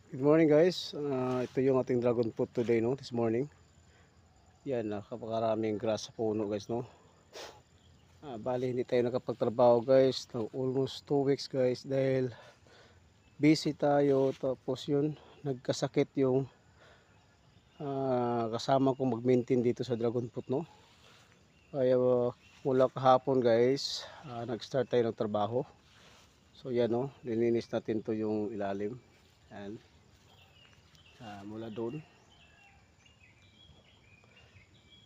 Good morning guys. Ito yung ating dragon fruit today this morning. Yan, napakaraming grass sa puno guys bali hindi tayo nakapagtrabaho guys. Almost 2 weeks guys dahil busy tayo. Tapos yun, nagkasakit yung kasama kong mag-maintain dito sa dragon fruit Kaya mula kahapon guys, nag-start tayo ng trabaho. So yan lininis natin to yung ilalim. Yan. Mula doon.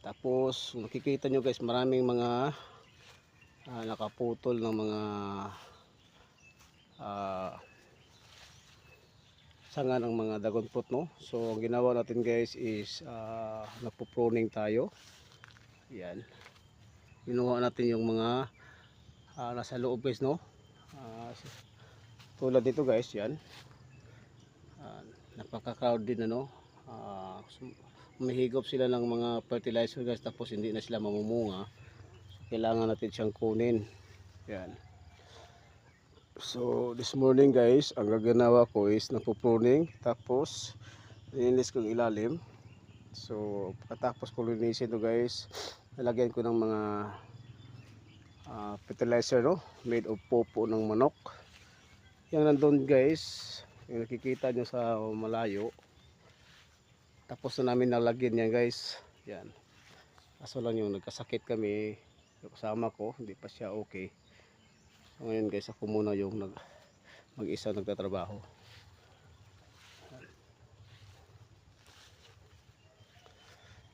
Tapos makikita nyo guys, maraming mga nakaputol ng mga sanga ng mga dragon fruit So ang ginawa natin guys is nagpo-pruning tayo. Yan. Ginawa natin yung mga nasa loob guys tulad dito guys, yan. Napaka-crowd din humihigop sila ng mga fertilizer guys, tapos hindi na sila mamumunga. So, kailangan natin siyang kunin. Yan. So this morning guys, ang gaganawa ko is nagpo-pruning, tapos lininis ko yung ilalim. So pagkatapos ko linisin to guys, nalagyan ko ng mga fertilizer made of popo ng manok. Yan nandun guys, yung nakikita nyo sa malayo. Tapos na namin nalagyan yan guys. Yan. Kaso lang yung nagkasakit kami, yung kasama ko, hindi pa siya okay. So ngayon guys, ako muna yung mag-isa nagtatrabaho.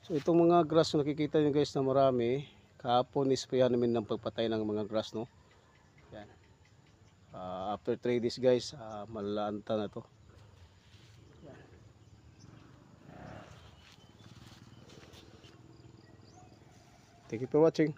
So itong mga grass na nakikita nyo guys na marami, kahapon isprayan namin ng pagpatay ng mga grass Yan. After 3 days guys, malanta na to. Yan. Thank you for watching.